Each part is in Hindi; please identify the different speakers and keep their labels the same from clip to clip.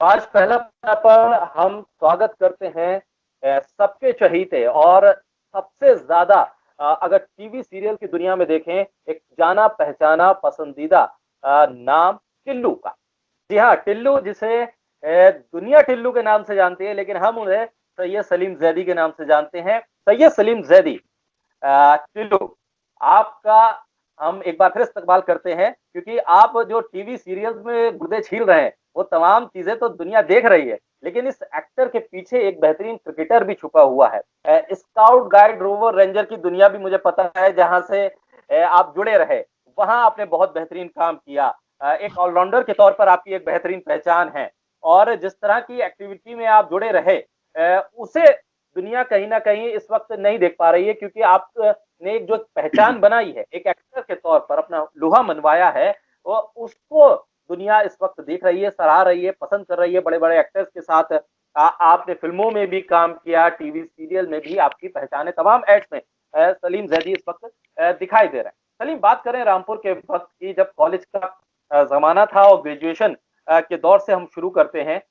Speaker 1: आज पहला पर हम स्वागत करते हैं सबके चहीते और सबसे ज्यादा अगर टीवी सीरियल की दुनिया में देखें, एक जाना पहचाना पसंदीदा नाम टिल्लू का। जी हाँ, टिल्लू जिसे दुनिया टिल्लू के नाम से जानती है, लेकिन हम उन्हें सैयद सलीम जैदी के नाम से जानते हैं। सैयद सलीम जैदी, टिल्लू, आपका हम एक बार फिर इस्तकबाल करते हैं, क्योंकि आप जो टीवी सीरियल्स में गुर्दे छील रहे हैं वो तमाम चीजें तो दुनिया देख रही है, लेकिन इस एक्टर के पीछे एक बेहतरीन क्रिकेटर भी छुपा हुआ है। स्काउट गाइड रोवर रेंजर की दुनिया भी मुझे पता है, जहां से आप जुड़े रहे, वहां आपने बहुत बेहतरीन काम किया। एक ऑलराउंडर के तौर पर आपकी एक बेहतरीन पहचान है, और जिस तरह की एक्टिविटी में आप जुड़े रहे उसे दुनिया कहीं ना कहीं इस वक्त नहीं देख पा रही है, क्योंकि आप ने एक जो पहचान बनाई है एक एक्टर के तौर पर, अपना लोहा मनवाया है, वो उसको दुनिया इस वक्त देख रही है, सराह रही है, पसंद कर रही है। बड़े बड़े एक्टर्स के साथ आपने फिल्मों में भी काम किया, टीवी सीरियल में भी आपकी पहचान है, तमाम एड्स में सलीम जैदी इस वक्त दिखाई दे रहे हैं। सलीम, बात करें रामपुर के वक्त की, जब कॉलेज का जमाना था और ग्रेजुएशन के दौर से हम शुरू करते हैं,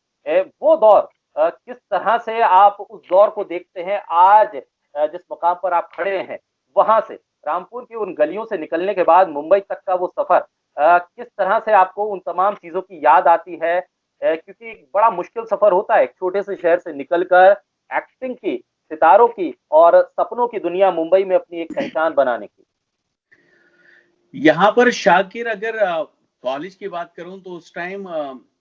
Speaker 1: वो दौर किस तरह से आप उस दौर को देखते हैं आज जिस मुकाम पर आप खड़े हैं, वहां से रामपुर की उन गलियों से निकलने के बाद मुंबई तक का वो सफर, किस तरह से आपको उन तमाम चीजों की याद आती है? क्योंकि एक बड़ा मुश्किल सफर होता है एक छोटे से शहर से निकलकर एक्टिंग की, सितारों की और सपनों की दुनिया मुंबई में अपनी एक पहचान बनाने की।
Speaker 2: यहाँ पर शाकिर, अगर कॉलेज की बात करूं तो उस टाइम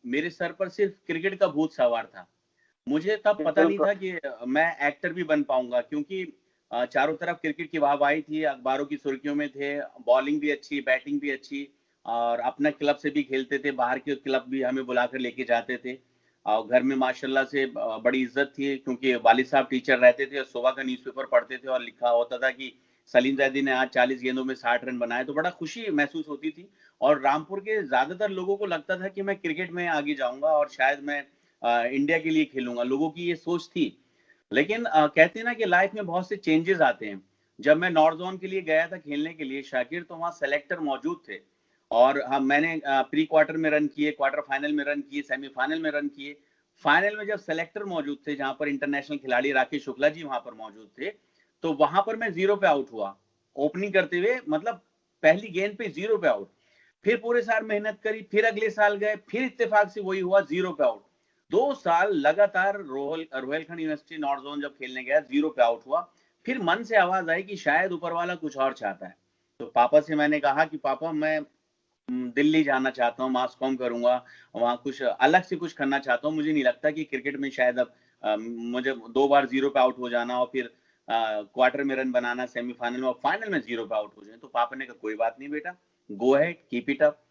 Speaker 2: मेरे सर पर सिर्फ क्रिकेट का भूत सवार था। मुझे तब पता नहीं
Speaker 1: बिल्कुल।
Speaker 2: था कि मैं एक्टर भी बन पाऊंगा, क्योंकि चारों तरफ क्रिकेट की वाहवाही थी, अखबारों की सुर्खियों में थे, बॉलिंग भी अच्छी, बैटिंग भी अच्छी, और अपना क्लब से भी खेलते थे, बाहर के क्लब भी हमें बुलाकर लेके जाते थे। और घर में माशाल्लाह से बड़ी इज्जत थी, क्योंकि वालिद साहब टीचर रहते थे और सुबह का न्यूज़पेपर पढ़ते थे और लिखा होता था कि सलीम जैदी ने आज 40 गेंदों में 60 रन बनाए, तो बड़ा खुशी महसूस होती थी। और रामपुर के ज्यादातर लोगों को लगता था कि मैं क्रिकेट में आगे जाऊंगा और शायद मैं इंडिया के लिए खेलूंगा, लोगों की ये सोच थी। लेकिन कहते हैं ना कि लाइफ में बहुत से चेंजेस आते हैं। जब मैं नॉर्थ जोन के लिए गया था खेलने के लिए शाकिर, तो वहां सेलेक्टर मौजूद थे, और हम मैंने प्री क्वार्टर में रन किए, क्वार्टर फाइनल में रन किए, सेमीफाइनल में रन किए। फाइनल में जब सेलेक्टर मौजूद थे, जहां पर इंटरनेशनल खिलाड़ी राकेश शुक्ला जी वहां पर मौजूद थे, तो वहां पर मैं 0 पे आउट हुआ ओपनिंग करते हुए, मतलब पहली गेंद पे 0 पे आउट। फिर पूरे साल मेहनत करी, फिर अगले साल गए, फिर इत्तेफाक से वही हुआ, 0 पे आउट। 2 साल लगातार रोहेलखंड यूनिवर्सिटी नॉर्थ जोन जब खेलने गया, 0 पे आउट हुआ। फिर मन से आवाज आई कि शायद ऊपर वाला कुछ और चाहता है। तो पापा से मैंने कहा कि पापा, मैं दिल्ली जाना चाहता हूँ, मास कॉम करूंगा, वहां कुछ अलग से कुछ करना चाहता हूँ। मुझे नहीं लगता कि क्रिकेट में शायद अब मुझे 2 बार 0 पे आउट हो जाना और फिर क्वार्टर में रन बनाना, सेमीफाइनल में और फाइनल में 0 पे आउट हो जाए। तो पापा ने कहा कोई बात नहीं बेटा, गो है, कीप इट अप।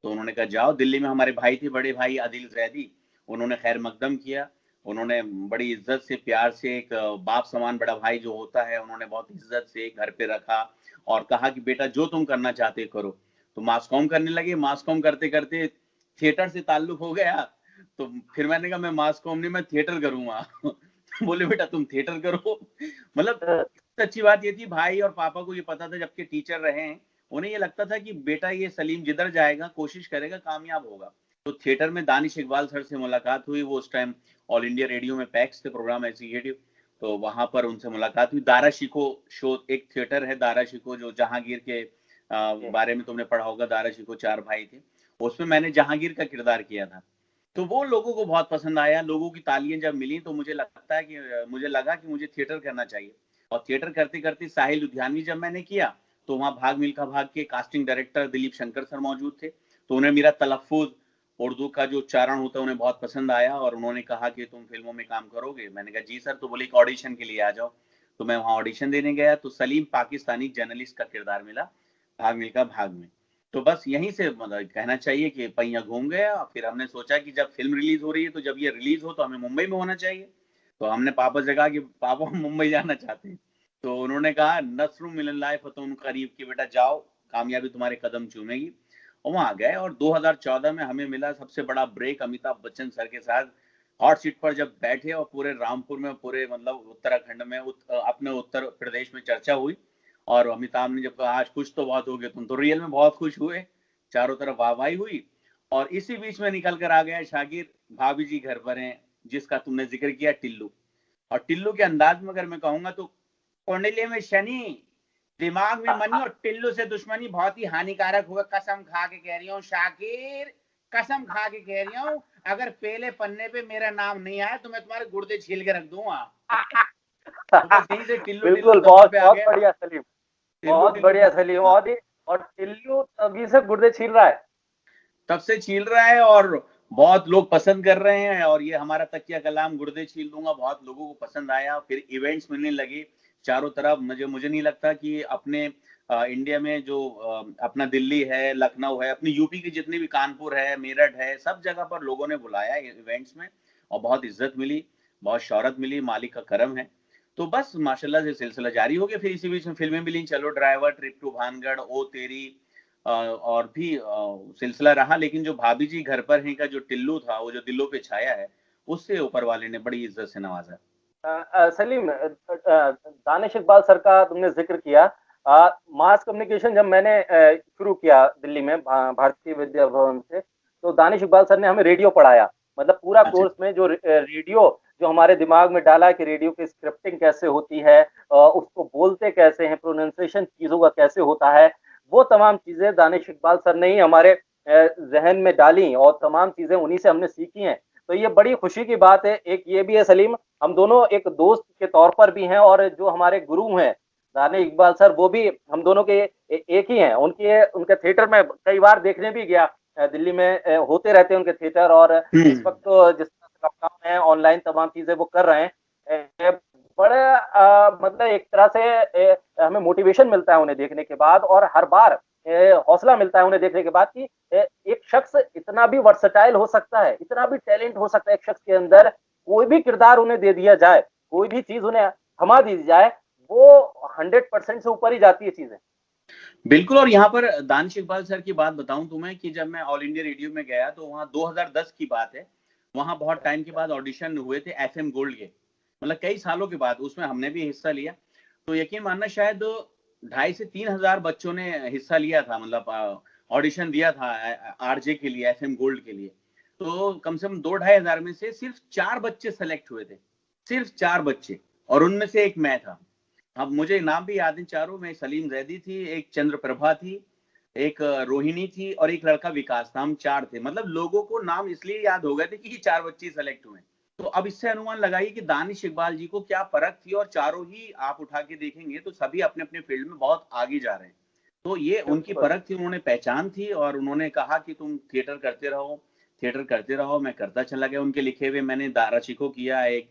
Speaker 2: तो उन्होंने कहा जाओ। दिल्ली में हमारे भाई थे, बड़े भाई आदिल जैदी, उन्होंने खैर मकदम किया। उन्होंने बड़ी इज्जत से, प्यार से, एक बाप समान बड़ा भाई जो होता है, उन्होंने बहुत इज्जत से घर पे रखा और कहा कि बेटा जो तुम करना चाहते करो। तो मास कॉम करने लगे। मास कॉम करते करते थिएटर से ताल्लुक हो गया। तो फिर मैंने कहा मैं मास कॉम नहीं, मैं थिएटर करूंगा। बोले बेटा तुम थिएटर करो। मतलब अच्छी बात ये थी, भाई और पापा को ये पता था, जबकि टीचर रहे हैं, उन्हें ये लगता था कि बेटा ये सलीम जिधर जाएगा कोशिश करेगा, कामयाब होगा। तो थिएटर में दानिश इकबाल सर से मुलाकात हुई। वो उस टाइम ऑल इंडिया रेडियो में पैक्स थे, प्रोग्राम एग्जीक्यूटिव। तो वहां पर उनसे मुलाकात हुई। दारा शिको शो, एक थिएटर है दारा शिको, जो जहांगीर के बारे में तुमने पढ़ा होगा। दारा शिको 4 भाई थे, उसमें मैंने जहांगीर का किरदार किया था। तो वो लोगों को बहुत पसंद आया। लोगों की तालियां जब मिली तो मुझे लगा कि मुझे थिएटर करना चाहिए। और थिएटर करते करते साहिल लुधियानवी जब मैंने किया, तो वहां भाग मिल्खा भाग के casting director Dilip Shankar sir मौजूद थे। तो उन्हें मेरा तलफ्फुज, उर्दू का जो उच्चारण होता है, उन्हें बहुत पसंद आया और उन्होंने कहा कि तुम फिल्मों में काम करोगे। मैंने कहा जी सर। तो बोले एक ऑडिशन के लिए आ जाओ। तो मैं वहां ऑडिशन देने गया, तो सलीम पाकिस्तानी जर्नलिस्ट का किरदार मिला भाग मिल्खा भाग में। तो बस यहीं से मतलब कहना चाहिए कि पहिया घूम गया। फिर हमने सोचा कि जब फिल्म रिलीज हो रही है, तो जब ये रिलीज हो तो हमें मुंबई में होना चाहिए। तो हमने पापा से कहा कि पापा हम मुंबई जाना चाहते हैं। तो उन्होंने कहा नस्रुम मिनल्लाहि फतहुन करीब, की बेटा जाओ, कामयाबी तुम्हारे कदम चूमेगी। और वहां गए और 2014 में हमें मिला सबसे बड़ा ब्रेक, अमिताभ बच्चन सर के साथ हॉट सीट पर जब बैठे और पूरे रामपुर में, पूरे मतलब उत्तराखंड में, अपने उत्तर प्रदेश में चर्चा हुई। और अमिताभ ने जब कहा आज खुश तो बहुत हो गए तुम, तो रियल में बहुत खुश हुए। चारों तरफ वाहवाही हुई। और इसी बीच में निकल कर आ गया शाकिर भाभी जी घर पर हैं, जिसका तुमने जिक्र किया टिल्लू, और टिल्लू के अंदाज में अगर मैं कहूंगा तो कुंडली में शनि, दिमाग में मनी और टिल्लू से दुश्मनी बहुत ही हानिकारक हुआ। कसम खा के कह रही हूँ शाकिर, कसम खा के कह रही हूँ, अगर पहले पन्ने पे मेरा नाम नहीं आया तो मैं तुम्हारे गुर्दे छील के रख दूंगा। तो बस यहीं से टिल्लू टिल्लू
Speaker 1: बिल्कुल,
Speaker 2: दबा
Speaker 1: बहुत
Speaker 2: पे आ
Speaker 1: बहुत
Speaker 2: गया।
Speaker 1: बढ़िया सलीम,
Speaker 2: टिल्लू
Speaker 1: बहुत
Speaker 2: टिल्लू
Speaker 1: बढ़िया सलीम।
Speaker 2: हाँ,
Speaker 1: और टिल्लू तभी से गुर्दे छील रहा है।
Speaker 2: तब से छील रहा है और बहुत लोग पसंद कर रहे हैं। और ये हमारा तकिया कलाम गुर्दे छील दूंगा बहुत लोगों को पसंद आया, फिर इवेंट्स मिलने लगे चारों तरफ। मुझे नहीं लगता कि अपने इंडिया में जो अपना दिल्ली है, लखनऊ है, अपनी यूपी की जितनी भी, कानपुर है, मेरठ है, सब जगह पर लोगों ने बुलाया इवेंट्स में और बहुत इज्जत मिली, बहुत शौहरत मिली, मालिक का करम है। तो बस माशाल्लाह से सिलसिला जारी हो गया। फिर इसी बीच में फिल्में मिली, चलो ड्राइवर, ट्रिप टू भानगढ़, ओ तेरी, और भी सिलसिला रहा। लेकिन जो भाभी जी घर पर हैं का जो टिल्लू था, वो जो दिलों पे छाया है, उससे ऊपर वाले ने बड़ी इज्जत से नवाजा।
Speaker 1: सलीम, दानिश इकबाल सर का तुमने जिक्र किया। मास कम्युनिकेशन जब मैंने शुरू किया दिल्ली में भारतीय विद्या भवन से, तो दानिश इकबाल सर ने हमें रेडियो पढ़ाया। मतलब पूरा
Speaker 2: अच्छा।
Speaker 1: कोर्स में जो रेडियो जो हमारे दिमाग में डाला कि रेडियो की स्क्रिप्टिंग कैसे होती है, उसको बोलते कैसे हैं, प्रोनाउंसिएशन चीजों का कैसे होता है, वो तमाम चीजें दानिश इकबाल सर ने ही हमारे जहन में डाली और तमाम चीजें उन्हीं से हमने सीखी हैं। तो ये बड़ी खुशी की बात है। एक ये भी है सलीम, हम दोनों एक दोस्त के तौर पर भी हैं, और जो हमारे गुरु हैं दानिश इकबाल सर, वो भी हम दोनों के एक ही हैं। उनके थिएटर में कई बार देखने भी गया। दिल्ली में होते रहते हैं उनके थिएटर, और इस वक्त तो जिस तरह का काम है, ऑनलाइन तमाम चीजें वो कर रहे हैं। बड़े मतलब एक तरह से हमें मोटिवेशन मिलता है उन्हें देखने के बाद, और हर बार हौसला मिलता है उन्हें देखने के बाद कि एक शख्स इतना भी वर्सटाइल हो सकता है, इतना भी टैलेंट हो सकता है एक शख्स के अंदर। कोई भी किरदार उन्हें दे दिया जाए, कोई भी चीज उन्हें थमा दी जाए, वो 100% से ऊपर ही जाती है चीजें।
Speaker 2: बिल्कुल। और यहाँ पर दानिश इकबाल सर की बात बताऊं तुम्हें कि जब मैं ऑल इंडिया रेडियो में गया तो वहाँ 2010 की बात है। वहाँ बहुत टाइम के बाद ऑडिशन हुए थे एफएम गोल्ड के, मतलब कई सालों के बाद, उसमें हमने भी हिस्सा लिया। तो यकीन मानना, शायद 2,500 से 3,000 बच्चों ने हिस्सा लिया था, मतलब ऑडिशन दिया था आरजे के लिए, एफएम गोल्ड के लिए। तो कम से कम 2-2,500 में से सिर्फ 4 बच्चे सेलेक्ट हुए थे, सिर्फ 4 बच्चे, और उनमें से एक मैं था। अब मुझे नाम भी याद है चारों में, सलीम जैदी थी, एक चंद्रप्रभा थी, एक रोहिणी थी, और एक लड़का विकास था। हम 4 थे। मतलब लोगों को नाम इसलिए याद हो गए थे कि ये 4 बच्चे सेलेक्ट हुए। तो अब इससे अनुमान लगाइए कि दानिश इकबाल जी को क्या परख थी। और चारों ही आप उठा के देखेंगे तो सभी अपने अपने फील्ड में बहुत आगे जा रहे हैं। तो ये उनकी
Speaker 1: बिल्कुल।
Speaker 2: परख थी, उन्होंने पहचान थी, और उन्होंने कहा कि तुम थिएटर करते रहो, थिएटर करते रहो। मैं करता चला गया। उनके लिखे हुए मैंने दारा चिको किया, एक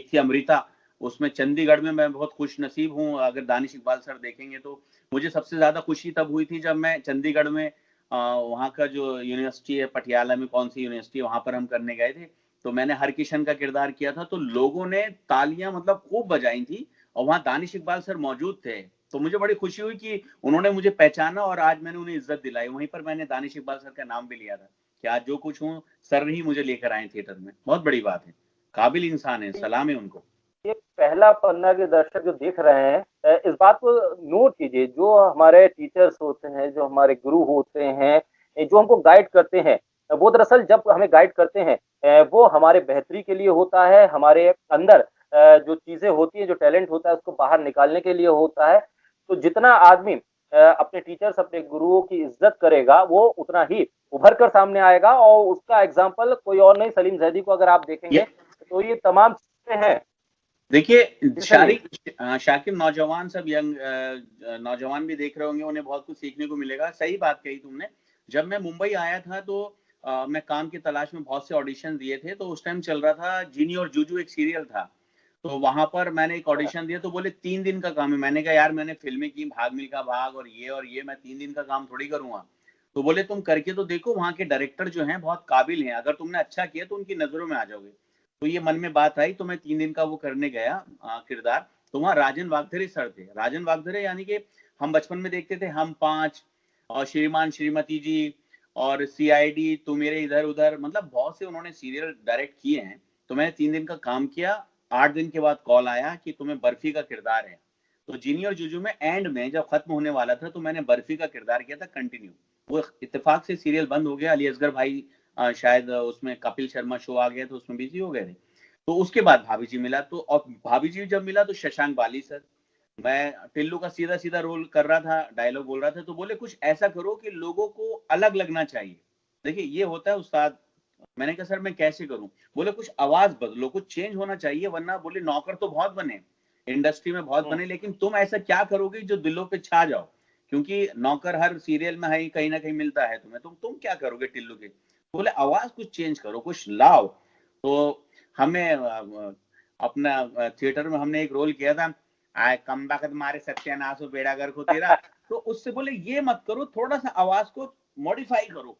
Speaker 2: थी अमृता, उसमें चंडीगढ़ में मैं बहुत खुश नसीब हूँ। अगर दानिश इकबाल सर देखेंगे तो मुझे सबसे ज्यादा खुशी तब हुई थी जब मैं चंडीगढ़ में वहाँ का जो यूनिवर्सिटी है, पटियाला में कौन सी यूनिवर्सिटी, वहां पर हम करने गए थे। तो मैंने हरकिशन का किरदार किया था, तो लोगों ने तालियां मतलब खूब बजाई थी, और वहाँ दानिश इकबाल सर मौजूद थे। तो मुझे बड़ी खुशी हुई कि उन्होंने मुझे पहचाना और आज मैंने उन्हें इज्जत दिलाई। वहीं पर मैंने दानिश इकबाल सर का नाम भी लिया था कि आज जो कुछ हूँ, सर ही मुझे लेकर आए थिएटर में। बहुत बड़ी बात है, काबिल इंसान है, सलाम है उनको।
Speaker 1: ये पहला पन्ना के दर्शक जो देख रहे हैं, इस बात को नोट कीजिए। जो हमारे टीचर्स होते हैं, जो हमारे गुरु होते हैं, जो हमको गाइड करते हैं, वो दरअसल जब हमें गाइड करते हैं, वो हमारे बेहतरी के लिए होता है। हमारे अंदर जो चीजें होती हैं, जो टैलेंट होता है, उसको बाहर निकालने के लिए होता है। तो जितना आदमी अपने टीचर्स, अपने गुरुओं की इज्जत करेगा, वो उतना ही उभर कर सामने आएगा। और उसका एग्जाम्पल कोई और नहीं, सलीम जैदी को अगर आप देखेंगे
Speaker 2: ये
Speaker 1: तो ये तमाम चीजें हैं।
Speaker 2: देखिए,
Speaker 1: जी सलीम।
Speaker 2: शाकिर, नौजवान सब यंग नौजवान भी देख रहे होंगे, उन्हें बहुत कुछ सीखने को मिलेगा। सही बात कही तुमने। जब मैं मुंबई आया था तो मैं काम की तलाश में बहुत से ऑडिशन दिए थे। तो उस टाइम चल रहा था जीनी और जूजू, एक सीरियल था। तो वहां पर मैंने एक ऑडिशन दिया, तो बोले 3 दिन का काम है। मैंने कहा यार, मैंने फिल्में की, भाग मिल्खा भाग और ये मैं 3 दिन का काम थोड़ी करूंगा। तो बोले तुम करके तो देखो, वहां के डायरेक्टर जो हैं बहुत काबिल हैं, अगर तुमने अच्छा किया तो उनकी नजरों में आ जाओगे। तो ये मन में बात आई, तो मैं 3 दिन का वो करने गया किरदार। तो वहाँ राजन वागधरे सर थे। राजन वागधरे यानी कि हम बचपन में देखते थे हम पांच, और श्रीमान श्रीमती जी, और सीआईडी, तू मेरे इधर उधर, मतलब बहुत से उन्होंने सीरियल डायरेक्ट किए हैं। तो मैंने 3 दिन का काम किया। 8 दिन के बाद कॉल आया कि तुम्हें बर्फी का किरदार है। तो जीनी और जुजू में एंड में जब खत्म होने वाला था, तो मैंने बर्फी का किरदार किया था कंटिन्यू। वो इत्तेफाक से सीरियल बंद हो गया। अली असगर भाई शायद उसमें कपिल शर्मा शो आ गया तो उसमें बिजी हो गए थे। तो उसके बाद भाभी जी मिला, तो और भाभी जी जब मिला तो शशांक बाली सर, मैं टिल्लू का सीधा सीधा रोल कर रहा था, डायलॉग बोल रहा था, तो बोले कुछ ऐसा करो कि लोगों को अलग लगना चाहिए। देखिए ये होता है उस्ताद। मैंने कहा सर मैं कैसे करूं? बोले कुछ आवाज बदलो, कुछ चेंज होना चाहिए, वरना बोले नौकर तो बहुत बने इंडस्ट्री में, बहुत बने, लेकिन तुम ऐसा क्या करोगे जो दिलों पे छा जाओ? क्योंकि नौकर हर सीरियल में है, कहीं ना कहीं मिलता है तुम्हें, तुम क्या करोगे टिल्लू के? बोले आवाज कुछ चेंज करो, कुछ लाओ। तो हमें अपना थिएटर में हमने एक रोल किया था, आए कम बखत मारे सत्यानाश हो बेड़ागर को तेरा। तो उससे बोले ये मत करो, थोड़ा सा आवाज को मॉडिफाई करो।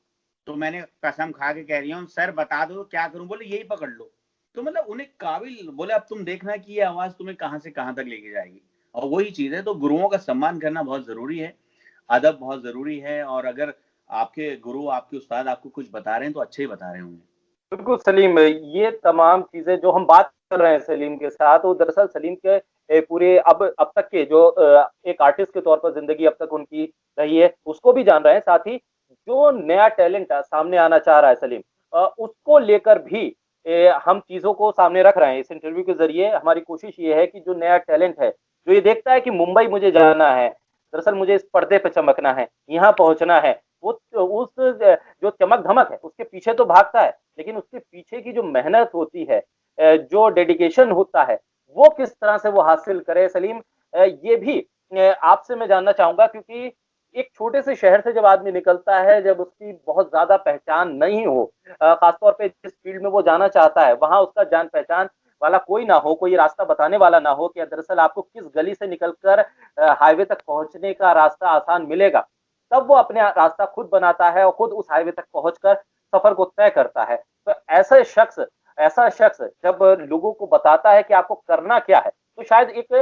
Speaker 2: तो मैंने कसम खा के कह रही हूँ सर बता दो क्या करूं? बोले यही पकड़ लो। तो मतलब उन्हें काबिल, बोले अब तुम देखना कि ये आवाज तुम्हें कहां से कहां तक लेके जाएगी। और वही चीज है, तो गुरुओं का सम्मान करना बहुत जरूरी है, अदब बहुत जरूरी है। और अगर आपके गुरु, आपके उस्ताद आपको कुछ बता रहे हैं तो अच्छे ही बता रहे होंगे।
Speaker 1: बिल्कुल सलीम, ये तमाम चीजें जो हम बात कर रहे हैं सलीम के साथ, वो दरअसल सलीम के पूरे अब तक के जो एक आर्टिस्ट के तौर पर जिंदगी अब तक उनकी रही है उसको भी जान रहे हैं, साथ ही जो नया टैलेंट सामने आना चाह रहा है सलीम, उसको लेकर भी हम चीजों को सामने रख रहे हैं। इस इंटरव्यू के जरिए हमारी कोशिश ये है कि जो नया टैलेंट है, जो ये देखता है कि मुंबई मुझे जाना है, दरअसल मुझे इस पर्दे पे चमकना है, यहाँ पहुंचना है, वो उस जो चमक धमक है उसके पीछे तो भागता है, लेकिन उसके पीछे की जो मेहनत होती है, जो डेडिकेशन होता है, वो किस तरह से वो हासिल करे सलीम, ये भी आपसे मैं जानना चाहूंगा। क्योंकि एक छोटे से शहर से जब आदमी निकलता है, जब उसकी बहुत ज्यादा पहचान नहीं हो, खासतौर पे जिस फील्ड में वो जाना चाहता है वहां उसका जान पहचान वाला कोई ना हो, कोई रास्ता बताने वाला ना हो कि दरअसल आपको किस गली से निकलकर हाईवे तक पहुंचने का रास्ता आसान मिलेगा, तब वो अपने रास्ता खुद बनाता है और खुद उस हाईवे तक पहुंचकर सफर को तय करता है। तो ऐसा शख्स जब लोगों को बताता है कि आपको करना क्या है, तो शायद एक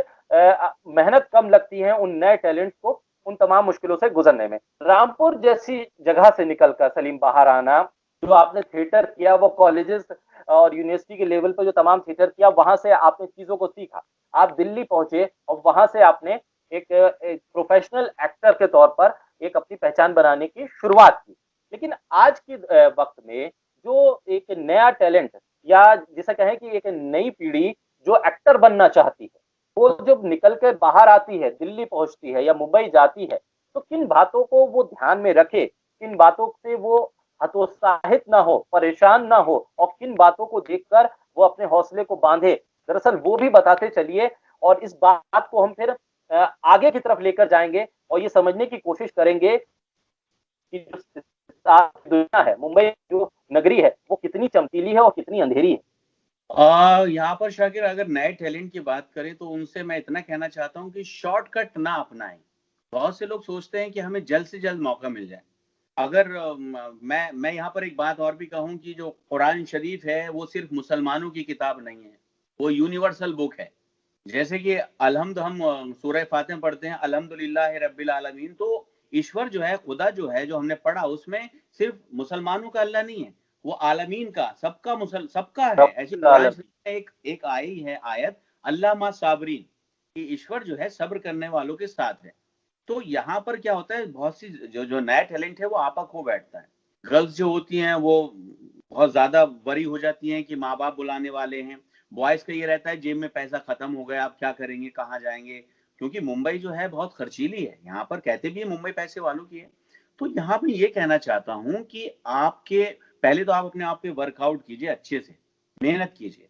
Speaker 1: मेहनत कम लगती है उन नए टैलेंट को उन तमाम मुश्किलों से गुजरने में। रामपुर जैसी जगह से निकलकर सलीम बाहर आना, जो आपने थिएटर किया वो कॉलेजेस और यूनिवर्सिटी के लेवल पर जो तमाम थिएटर किया वहां से आपने चीजों को सीखा, आप दिल्ली पहुंचे और वहां से आपने एक प्रोफेशनल एक्टर के तौर पर एक अपनी पहचान बनाने की शुरुआत की। लेकिन आज के वक्त में जो एक नया टैलेंट या जिसे कहें कि एक नई पीढ़ी जो एक्टर बनना चाहती है, वो जब निकल कर बाहर आती है, दिल्ली पहुंचती है या मुंबई जाती है, तो किन बातों को वो ध्यान में रखे, किन बातों से वो हतोत्साहित ना हो, परेशान ना हो, और किन बातों को देखकर वो अपने हौसले को बांधे, दरअसल वो भी बताते चलिए। और इस बात को हम फिर आगे की तरफ लेकर जाएंगे और ये समझने की कोशिश करेंगे कि जो दुनिया है, मुंबई जो नगरी है, वो कितनी चमकीली है और कितनी अंधेरी है।
Speaker 2: यहाँ पर शाकिर अगर नए टैलेंट की बात करें तो उनसे मैं इतना कहना चाहता हूँ कि शॉर्टकट ना अपनाएं। बहुत से लोग सोचते हैं कि हमें जल्द से जल्द मौका मिल जाए। अगर मैं यहाँ पर एक बात और भी कहूँ कि जो कुरान शरीफ है वो सिर्फ मुसलमानों की किताब नहीं है, वो यूनिवर्सल बुक है। जैसे कि अलहम्द हम सूरह फातिहा पढ़ते हैं, अल्हम्दुलिल्लाह रब्बिल आलमीन, तो ईश्वर जो है, खुदा जो है, जो हमने पढ़ा उसमें सिर्फ मुसलमानों का अल्लाह नहीं है, वो आलमीन का, सबका है। ऐसी कुरान शरीफ में एक आई है आयत, अल्लाह मा साबरीन, कि ईश्वर जो है सब्र करने वालों के साथ है। तो यहाँ पर क्या होता है, बहुत सी जो नया टैलेंट है वो आपा खो बैठता है। गर्ल्स जो होती हैं वो बहुत ज्यादा वरी हो जाती हैं कि माँ बाप बुलाने वाले हैं। बॉयज का ये रहता है जेब में पैसा खत्म हो गया, आप क्या करेंगे, कहाँ जाएंगे? क्योंकि मुंबई जो है बहुत खर्चीली है, यहाँ पर कहते भी है मुंबई पैसे वालों की है। तो यहाँ पे ये कहना चाहता हूँ कि आपके पहले तो आप अपने आप पे वर्कआउट कीजिए, अच्छे से मेहनत कीजिए,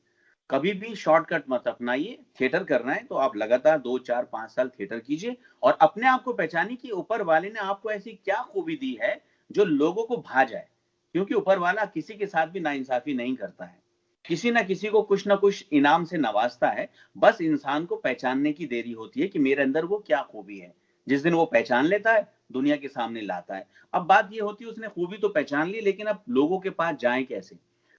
Speaker 2: कभी भी शॉर्टकट मत अपनाइए। थिएटर करना है तो आप लगातार 2 4 5 साल थिएटर कीजिए और अपने आप को पहचानिए कि ऊपर वाले ने आपको ऐसी क्या खूबी दी है जो लोगों को भा जाए। क्योंकि ऊपर वाला किसी के साथ भी नाइंसाफी नहीं करता है, किसी ना किसी को कुछ ना कुछ इनाम से नवाजता है। बस इंसान को पहचानने की देरी होती है कि मेरे अंदर वो क्या खूबी है। जिस दिन वो पहचान लेता है, दुनिया के सामने लाता है। अब बात ये होती है उसने खूबी तो पहचान ली, लेकिन अब लोगों के पास जाए कैसे?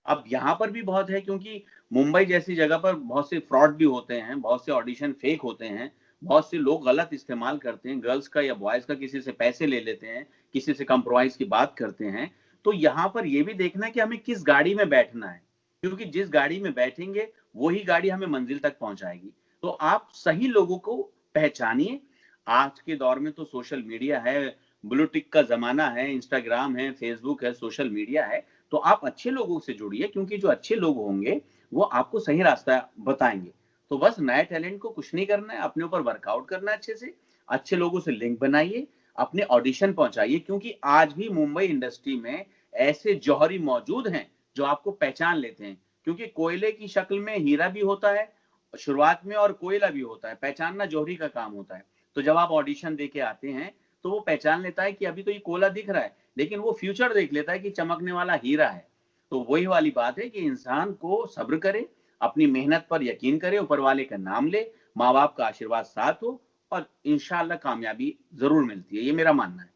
Speaker 2: अब यहाँ पर भी बहुत है, क्योंकि मुंबई जैसी जगह पर बहुत से फ्रॉड भी होते हैं, बहुत से ऑडिशन फेक होते हैं, बहुत से लोग गलत इस्तेमाल करते हैं गर्ल्स का या बॉयज का, किसी से पैसे ले लेते हैं, किसी से कंप्रोमाइज की बात करते हैं। तो यहाँ पर ये भी देखना है कि हमें किस गाड़ी में बैठना है, क्योंकि जिस गाड़ी में बैठेंगे वही गाड़ी हमें मंजिल तक पहुंचाएगी। तो आप सही लोगों को पहचानिए। आज के दौर में तो सोशल मीडिया है, ब्लू टिक का जमाना है, इंस्टाग्राम है, फेसबुक है, सोशल मीडिया है। तो आप अच्छे लोगों से जुड़िए, क्योंकि जो अच्छे लोग होंगे वो आपको सही रास्ता बताएंगे। तो बस नए टैलेंट को कुछ नहीं करना है, अपने ऊपर वर्कआउट करना है अच्छे से, अच्छे लोगों से लिंक बनाइए, अपने ऑडिशन पहुंचाइए, क्योंकि आज भी मुंबई इंडस्ट्री में ऐसे जौहरी मौजूद हैं जो आपको पहचान लेते हैं, क्योंकि कोयले की शक्ल में हीरा भी होता है शुरुआत में और कोयला भी होता है, पहचानना जौहरी का काम होता है। तो जब आप ऑडिशन दे के आते हैं तो वो पहचान लेता है कि अभी तो ये कोयला दिख रहा है, लेकिन वो फ्यूचर देख लेता है कि चमकने वाला हीरा है। तो वही वाली बात है कि इंसान को सब्र करे, अपनी मेहनत पर यकीन करे, ऊपर वाले का नाम ले, माँ बाप का आशीर्वाद साथ हो, और इंशाल्लाह कामयाबी जरूर मिलती है, ये मेरा मानना है।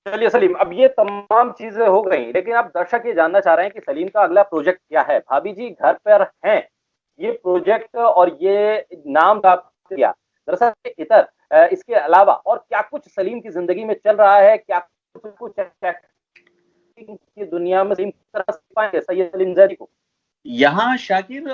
Speaker 1: चलिए सलीम, अब ये तमाम चीजें हो गई, लेकिन अब दर्शक ये जानना चाह रहे हैं कि सलीम का अगला प्रोजेक्ट क्या है। भाभी जी घर पर हैं, ये प्रोजेक्ट और ये नाम का किया, दरअसल इतर इसके अलावा और क्या कुछ सलीम की जिंदगी में चल रहा है, क्या कुछ एक्टिंग की दुनिया में सलीम किस तरह से पाएंगे सैयद सलीम जैदी को?
Speaker 2: यहाँ शाकिर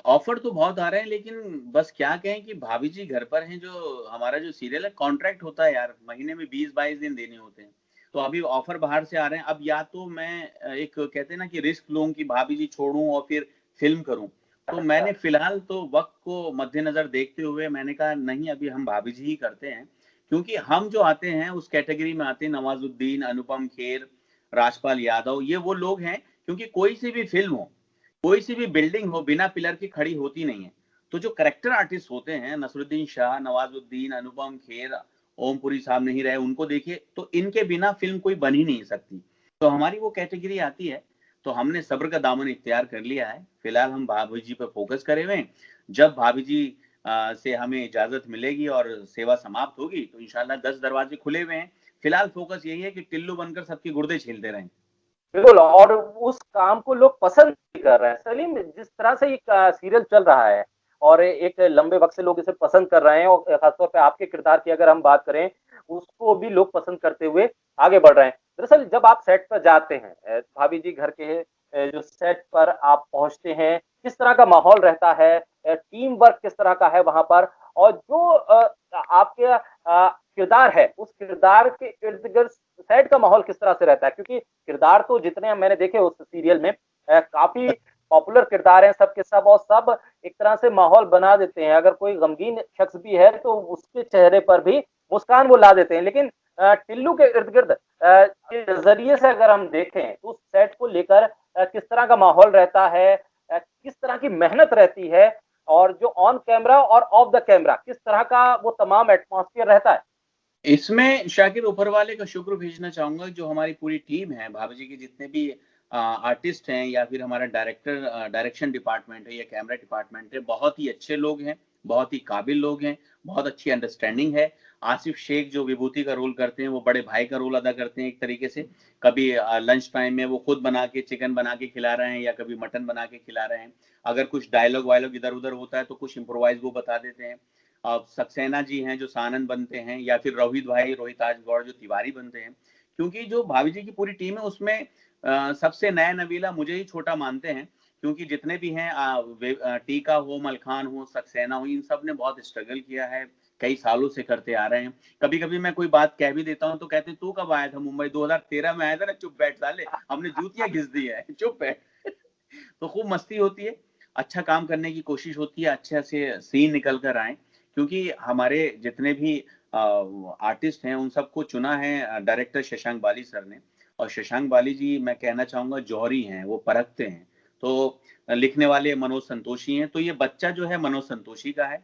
Speaker 2: ऑफर तो बहुत आ रहे हैं, लेकिन बस क्या कहें कि भाभी जी घर पर हैं। जो हमारा जो सीरियल है कॉन्ट्रैक्ट होता है यार, महीने में 20-22 दिन देने होते हैं। तो अभी ऑफर बाहर से आ रहे हैं। अब या तो मैं एक कहते हैं ना कि रिस्क लूं कि भाभी जी छोड़ूं और फिर फिल्म करूं। तो
Speaker 1: अच्छा।
Speaker 2: मैंने फिलहाल तो वक्त को मद्देनजर देखते हुए मैंने कहा नहीं, अभी हम भाभी जी ही करते हैं, क्योंकि हम जो आते हैं उस कैटेगरी में आते हैं नवाजुद्दीन, अनुपम खेर, राजपाल यादव, ये वो लोग हैं। क्योंकि कोई सी भी फिल्म हो, कोई सी भी बिल्डिंग हो, बिना पिलर की खड़ी होती नहीं है। तो जो करेक्टर आर्टिस्ट होते हैं, नसरुद्दीन शाह, नवाजुद्दीन, अनुपम खेर, ओमपुरी साहब नहीं रहे, उनको देखिए, तो इनके बिना फिल्म कोई बन ही नहीं सकती। तो हमारी वो कैटेगरी आती है। तो हमने सब्र का दामन इख्तियार कर लिया है। फिलहाल हम भाभी जी पे फोकस करे हुए हैं। जब भाभी जी से हमें इजाजत मिलेगी और सेवा समाप्त होगी तो इंशाल्लाह 10 दरवाजे खुले हुए हैं। फिलहाल फोकस यही है कि टिल्लू बनकर सबके गुर्दे छीलते रहें।
Speaker 1: बिल्कुल, और उस काम को लोग पसंद भी कर रहे हैं सलीम। जिस तरह से ये सीरियल चल रहा है और एक लंबे वक्त से लोग इसे पसंद कर रहे हैं, और खासतौर पे आपके किरदार की अगर हम बात करें, उसको भी लोग पसंद करते हुए आगे बढ़ रहे हैं। दरअसल जब आप सेट पर जाते हैं, भाभी जी घर के जो सेट पर आप पहुंचते हैं, किस तरह का माहौल रहता है, टीम वर्क किस तरह का है वहां पर, और जो आपके किरदार है, उस किरदार के इर्द गिर्द सेट का माहौल किस तरह से रहता है? क्योंकि किरदार तो जितने मैंने देखे उस सीरियल में काफी पॉपुलर किरदार हैं सब के सब, और सब एक तरह से माहौल बना देते हैं। अगर कोई गमगीन शख्स भी है तो उसके चेहरे पर भी मुस्कान वो ला देते हैं। लेकिन टिल्लू के इर्द गिर्द के नजरिए से अगर हम देखें तो उस सेट को लेकर किस तरह का माहौल रहता है, किस तरह की मेहनत रहती है, और जो ऑन कैमरा और ऑफ द कैमरा किस तरह का वो तमाम एटमॉस्फेयर रहता है?
Speaker 2: इसमें शाकिर ऊपर वाले का शुक्र भेजना चाहूंगा, जो हमारी पूरी टीम है, भाभी जी के जितने भी आर्टिस्ट हैं, या फिर हमारा डायरेक्शन डिपार्टमेंट है या कैमरा डिपार्टमेंट है, बहुत ही अच्छे लोग हैं, बहुत ही काबिल लोग हैं, बहुत अच्छी अंडरस्टैंडिंग है। आसिफ शेख जो विभूति का रोल करते हैं, वो बड़े भाई का रोल अदा करते हैं एक तरीके से। कभी लंच टाइम में वो खुद बना के चिकन बना के खिला रहे हैं, या कभी मटन बना के खिला रहे हैं। अगर कुछ डायलॉग वायलॉग इधर उधर होता है तो कुछ इम्प्रोवाइज वो बता देते हैं। सक्सेना जी हैं जो सानन बनते हैं, या फिर रोहित भाई, रोहिताज गौड़ जो तिवारी बनते हैं। क्योंकि जो भाभी जी की पूरी टीम है उसमें सबसे नया नवीला मुझे ही छोटा मानते हैं। क्योंकि जितने भी हैं टीका हो, मलखान हो, सक्सेना हो, इन सब ने बहुत स्ट्रगल किया है, कई सालों से करते आ रहे हैं। कभी कभी मैं कोई बात कह भी देता हूँ तो कहते हैं तू कब आया था मुंबई, 2013 में आया था ना, चुप बैठ साले, हमने जूतियां घिस दी है, चुप बैठ। तो खूब मस्ती होती है, अच्छा काम करने की कोशिश होती है, अच्छे से सीन निकल कर आए। क्योंकि हमारे जितने भी आर्टिस्ट हैं उन सबको चुना है डायरेक्टर शशांक बाली सर ने। और शशांक बाली जी, मैं कहना चाहूंगा, जौहरी हैं, वो परखते हैं। तो लिखने वाले मनोज संतोषी हैं। तो ये बच्चा जो है मनोज संतोषी का है,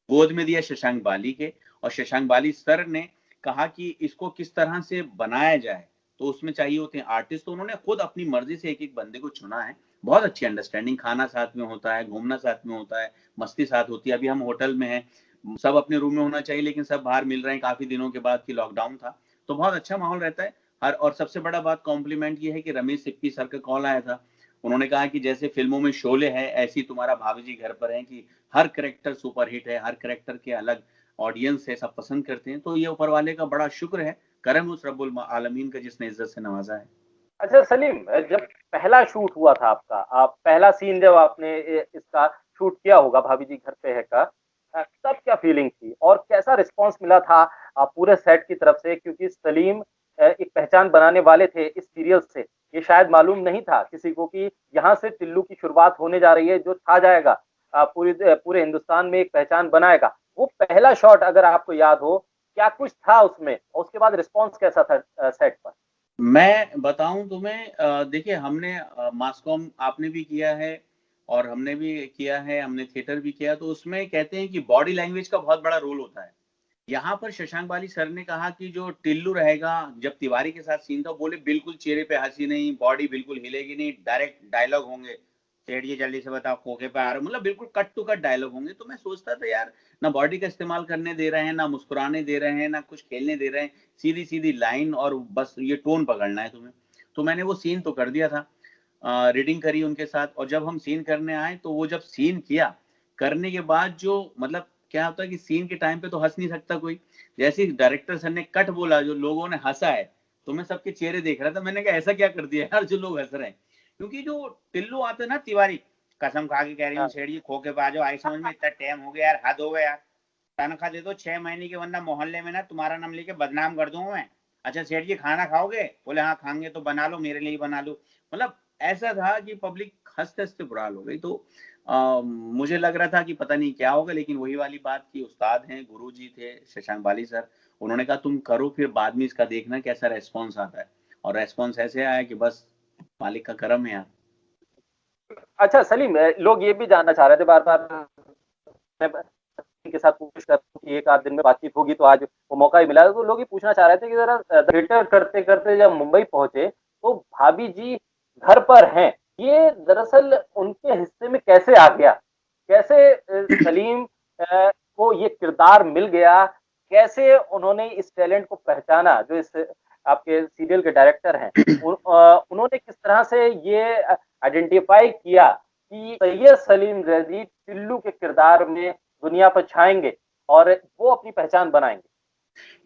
Speaker 2: गोद में दिया शशांक बाली के। और शशांक बाली सर ने कहा कि इसको किस तरह से बनाया जाए, तो उसमें चाहिए होते हैं आर्टिस्ट। तो उन्होंने खुद अपनी मर्जी से एक एक बंदे को चुना है। बहुत अच्छी अंडरस्टैंडिंग, खाना साथ में होता है, घूमना साथ में होता है, मस्ती साथ होती है। अभी हम होटल में हैं, सब अपने रूम में होना चाहिए, लेकिन सब बाहर मिल रहे हैं काफी दिनों के बाद कि लॉकडाउन था। तो बहुत अच्छा माहौल रहता है हर। और सबसे बड़ा बात कॉम्प्लीमेंट ये है कि रमेश सिप्पी सर का कॉल आया था। उन्होंने कहा कि जैसे फिल्मों में शोले है, ऐसी तुम्हारा भाभी जी घर पर है, कि हर करेक्टर सुपरहिट है, हर करेक्टर के अलग ऑडियंस है, सब पसंद करते हैं। तो ये ऊपर वाले का बड़ा शुक्र है, करम उस रब्बुल आलमीन का जिसने इज्जत से नवाजा है।
Speaker 1: अच्छा सलीम, जब पहला शूट हुआ था आपका, आप पहला सीन जब आपने इसका शूट किया होगा भाभी जी घर पे है का, तब क्या फीलिंग थी और कैसा रिस्पांस मिला था पूरे सेट की तरफ से? क्योंकि सलीम एक पहचान बनाने वाले थे इस सीरियल से, ये शायद मालूम नहीं था किसी को कि यहाँ से टिल्लू की शुरुआत होने जा रही है जो छा जाएगा, पूरे हिंदुस्तान में एक पहचान बनाएगा। वो पहला शॉट अगर आपको याद हो, क्या कुछ था उसमें और उसके बाद रिस्पॉन्स कैसा था सेट पर?
Speaker 2: मैं बताऊं तुम्हें, देखिए हमने मास कॉम आपने भी किया है और हमने भी किया है, हमने थिएटर भी किया, तो उसमें कहते हैं कि बॉडी लैंग्वेज का बहुत बड़ा रोल होता है। यहाँ पर शशांक बाली सर ने कहा कि जो टिल्लू रहेगा, जब तिवारी के साथ सीन था बोले बिल्कुल चेहरे पे हंसी नहीं, बॉडी बिल्कुल हिलेगी नहीं, डायरेक्ट डायलॉग होंगे, सेठ जी जल्दी से बताओ खोखे पे आ रहे हो, मतलब बिल्कुल कट टू कट डायलॉग होंगे। तो मैं सोचता था यार, ना बॉडी का इस्तेमाल करने दे रहे हैं, ना मुस्कुराने दे रहे हैं, ना कुछ खेलने दे रहे हैं, सीधी सीधी लाइन और बस ये टोन पकड़ना है तुम्हें। तो मैंने वो सीन तो कर दिया था, रीडिंग करी उनके साथ, और जब हम सीन करने आए तो वो जब सीन किया, करने के बाद जो मतलब क्या होता है कि सीन के टाइम पे तो हंस नहीं सकता कोई, जैसे डायरेक्टर सर ने कट बोला, जो लोगों ने हंसा है, तो मैं सबके चेहरे देख रहा था, मैंने कहा ऐसा क्या कर दिया यार जो लोग हंस रहे हैं। क्योंकि जो टिल्लू आते ना तिवारी, कसम खा के कह रही हूँ
Speaker 1: हाँ।
Speaker 2: सेठ जी खोखे पे आ जाओ, आई समझ में, इतना टाइम हो गया यार, हद हो गया यार, तनख्वाह दे दो 6 महीने की, वरना मोहल्ले में ना तुम्हारा नाम लेके बदनाम कर दूंगा मैं। अच्छा सेठ जी खाना खाओगे, बोले हाँ खाएंगे, तो बना लो मेरे लिए बना लो। मतलब ऐसा था कि पब्लिक हंसते हंसते बुरा हाल हो गई। तो मुझे लग रहा था कि पता नहीं क्या होगा, लेकिन वही वाली बात की उस्ताद हैं, गुरु जी थे शशांक बाली सर, उन्होंने कहा तुम करो, फिर बाद में इसका देखना कैसा रेस्पॉन्स आता है। और रेस्पॉन्स ऐसे आया कि बस मालिक का करम है यार।
Speaker 1: अच्छा सलीम, लोग ये भी जानना चाह रहे थे बार बार, मैं के साथ कोशिश कर रहा हूं कि एक आध दिन में बातचीत होगी, तो आज वो मौका ही मिला। तो लोग ये पूछना चाह रहे थे कि जरा थिएटर करते करते जब मुंबई पहुंचे तो भाभी जी घर पर हैं, ये दरअसल उनके हिस्से में कैसे आ गया? कैसे सलीम को ये किरदार मिल गया? कैसे उन्होंने इस टैलेंट को पहचाना जो इस आपके सीरियल के डायरेक्टर हैं? उन्होंने किस तरह से ये आइडेंटिफाई किया कि सैयद सलीम रैदी टिल्लू के किरदार में दुनिया पर छाएंगे और वो अपनी पहचान बनाएंगे?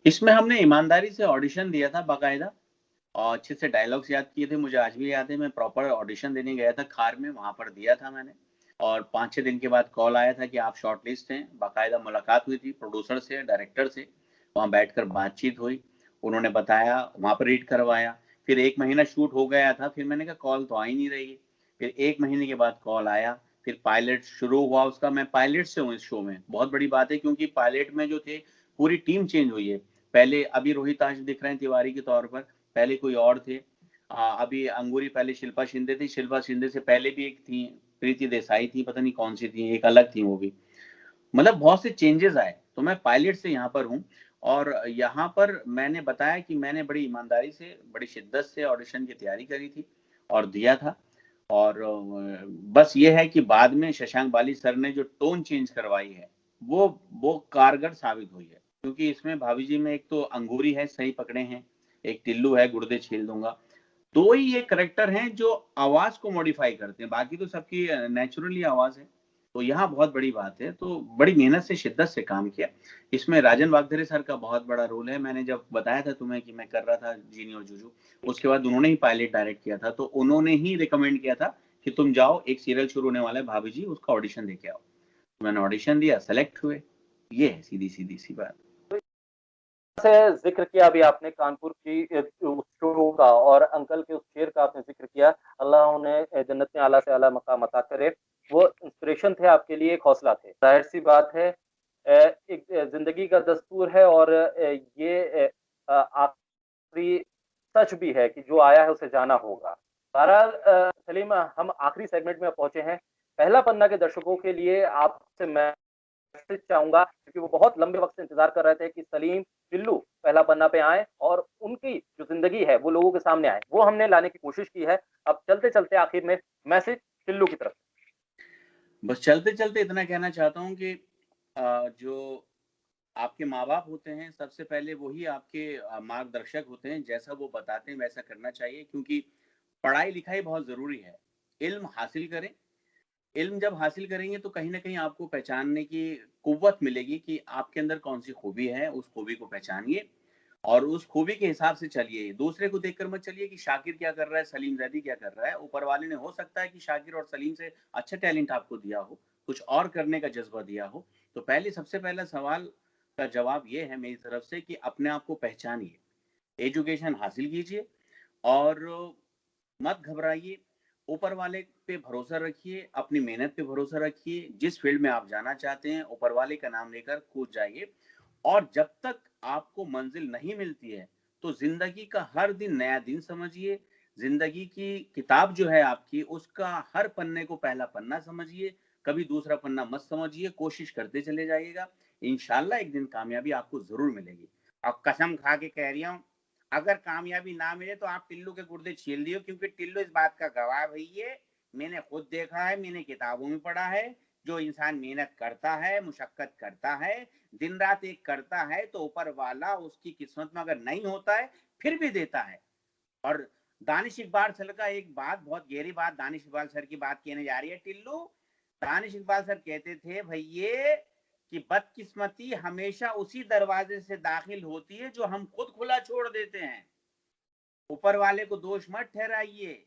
Speaker 2: इसमें हमने ईमानदारी से ऑडिशन दिया था बाकायदा, और अच्छे से डायलॉग्स याद किए थे, मुझे आज भी याद है, मैं प्रॉपर ऑडिशन देने गया था खार में, वहां पर दिया था मैंने। और 5-6 दिन के बाद कॉल आया था कि आप शॉर्ट लिस्ट हैं, बाकायदा मुलाकात हुई थी प्रोड्यूसर से, डायरेक्टर से, वहां बैठकर बातचीत हुई, उन्होंने बताया, वहां पर रीड करवाया। फिर 1 महीना शूट हो गया था, फिर मैंने कहा कॉल तो आ ही नहीं रही है। फिर 1 महीने के बाद कॉल आया, फिर पायलट शुरू हुआ उसका। मैं पायलट से हूँ इस शो में, बहुत बड़ी बात है, क्योंकि पायलट में जो थे पूरी टीम चेंज हुई है। पहले अभी रोहिताश दिख रहे हैं तिवारी के तौर पर, पहले कोई और थे। अभी अंगूरी, पहले शिल्पा शिंदे थी, शिल्पा शिंदे से पहले भी एक थी, प्रीति देसाई थी, पता नहीं कौन सी थी, एक अलग थी वो भी। मतलब बहुत से चेंजेस आए, तो मैं पायलट से यहाँ पर हूँ। और यहाँ पर मैंने बताया कि मैंने बड़ी ईमानदारी से, बड़ी शिद्दत से ऑडिशन की तैयारी करी थी और दिया था। और बस ये है कि बाद में शशांक बाली सर ने जो टोन चेंज करवाई है, वो कारगर साबित हुई है। क्योंकि इसमें भाभी जी में एक तो अंगूरी है, सही पकड़े हैं, एक टिल्लू है, गुर्दे छील दूंगा। दो ही ये करेक्टर हैं जो आवाज को मॉडिफाई करते हैं, बाकी तो सबकी नेचुरली आवाज है। तो यहाँ बहुत बड़ी बात है, तो बड़ी मेहनत से, शिद्दत से काम किया। इसमें राजन वागधरे सर का बहुत बड़ा रोल है। मैंने जब बताया था तुम्हें कि मैं कर रहा था जीनी और जूजू, उसके बाद उन्होंने ही पायलट डायरेक्ट किया था, तो उन्होंने ही रिकमेंड किया था कि तुम जाओ, एक सीरियल शुरू होने वाला है भाभी जी, उसका ऑडिशन दे के आओ। तो मैंने ऑडिशन दिया, सेलेक्ट हुए। ये है सीधी सीधी सी बात।
Speaker 1: से जिक्र किया अभी आपने कानपुर की उस शो का और अंकल के उस शेर का आपने जिक्र किया, अल्लाह उन्हें जन्नत में आला से आला मकाम अता करे। वो इंस्पिरेशन थे आपके लिए, एक हौसला थे, जाहिर सी बात है। एक जिंदगी का दस्तूर है और ये आखिरी सच भी है कि जो आया है उसे जाना होगा। बहरहाल सलीम, हम आखिरी सेगमेंट में पहुंचे हैं। पहला पन्ना के दर्शकों के लिए आपसे मैं मैसेज चाहूंगा, क्योंकि वो बहुत लंबे वक्त से इंतजार कर रहे थे कि सलीम टिल्लू पहला पन्ना पे आए और उनकी जो जिंदगी है वो लोगों के सामने आए, वो हमने लाने की कोशिश की है। अब चलते चलते आखिर में मैसेज टिल्लू की तरफ।
Speaker 2: बस चलते चलते इतना कहना चाहता हूँ कि जो आपके माँ बाप होते हैं, सबसे पहले वही आपके मार्गदर्शक होते हैं, जैसा वो बताते हैं वैसा करना चाहिए। क्योंकि पढ़ाई लिखाई बहुत जरूरी है, इल्म हासिल करें। इल्म जब हासिल करेंगे तो कहीं ना कहीं आपको पहचानने की कुव्वत मिलेगी कि आपके अंदर कौन सी खूबी है, उस खूबी को पहचानिए और उस खूबी के हिसाब से चलिए। दूसरे को देखकर मत चलिए कि शाकिर क्या कर रहा है, सलीम रैदी क्या कर रहा है। ऊपर वाले ने हो सकता है कि शाकिर और सलीम से अच्छा टैलेंट आपको दिया हो, कुछ और करने का जज्बा दिया हो, तो पहले सबसे पहला सवाल का जवाब ये है मेरी तरफ से कि अपने आप को पहचानिए, एजुकेशन हासिल कीजिए और मत घबराइए, ऊपर वाले पे भरोसा रखिए, अपनी मेहनत पे भरोसा रखिए, जिस फील्ड में आप जाना चाहते हैं ऊपर वाले का नाम लेकर कूद जाइए। और जब तक आपको मंजिल नहीं मिलती है तो जिंदगी का हर दिन नया दिन समझिए, जिंदगी की किताब जो है आपकी उसका हर पन्ने को पहला पन्ना समझिए, कभी दूसरा पन्ना मत समझिए, कोशिश करते चले जाइएगा, इंशाल्लाह एक दिन कामयाबी आपको जरूर मिलेगी। और कसम खा के कह रही हूँ, अगर कामयाबी ना मिले तो आप टिल्लू के गुर्दे छील दियो, क्योंकि टिल्लू इस बात का गवाह है ये, मैंने खुद देखा है, मैंने किताबों में पढ़ा है, जो इंसान मेहनत करता है, मुशक्कत करता है, दिन रात एक करता है, तो ऊपर वाला उसकी किस्मत में अगर नहीं होता है फिर भी देता है। और दानिश इकबाल सर का एक बात, बहुत गहरी बात दानिश इकबाल सर की बात कहने जा रही है टिल्लू। दानिश इकबाल सर कहते थे भैये कि बदकिस्मती हमेशा उसी दरवाजे से दाखिल होती है जो हम खुद खुला छोड़ देते हैं। ऊपर वाले को दोष मत ठहराइए,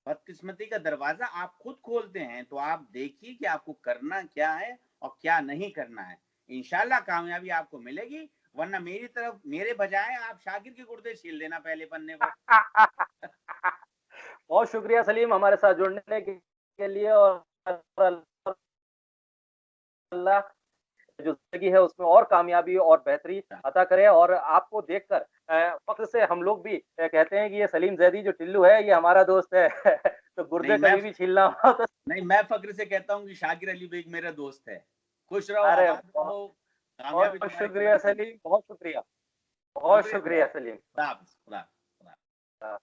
Speaker 2: बदकिस्मती का दरवाजा आप खुद खोलते हैं, तो आप देखिए कि आपको करना क्या है और क्या नहीं करना है, इंशाल्लाह कामयाबी आपको मिलेगी। वरना मेरी तरफ मेरे बजाय आप शाकिर के गुर्दे छील देना पहले पन्ने को।
Speaker 1: बहुत शुक्रिया सलीम हमारे साथ जुड़ने के लिए, और अल्लाह जो जिंदगी है उसमें और कामयाबी और बेहतरी अता करे। और आपको देखकर फख्र से हम लोग भी कहते हैं कि ये सलीम जैदी जो टिल्लू है ये हमारा दोस्त है। तो
Speaker 2: नहीं
Speaker 1: गुर्दे
Speaker 2: मैं
Speaker 1: कभी भी छीलना हो तो
Speaker 2: नहीं मैं फक्र से कहता हूँ कि शाकिर अली बेग मेरा दोस्त है। खुश रहो,
Speaker 1: अरे
Speaker 2: आबाद
Speaker 1: बहुत
Speaker 2: रहो, कामयाबी
Speaker 1: बहुत
Speaker 2: तुम्हारे
Speaker 1: शुक्रिया
Speaker 2: कदम में।
Speaker 1: सलीम, बहुत शुक्रिया, बहुत
Speaker 2: शुक्रिया,
Speaker 1: शुक्रिया सलीम।
Speaker 2: खुदा हाफिज, खुदा।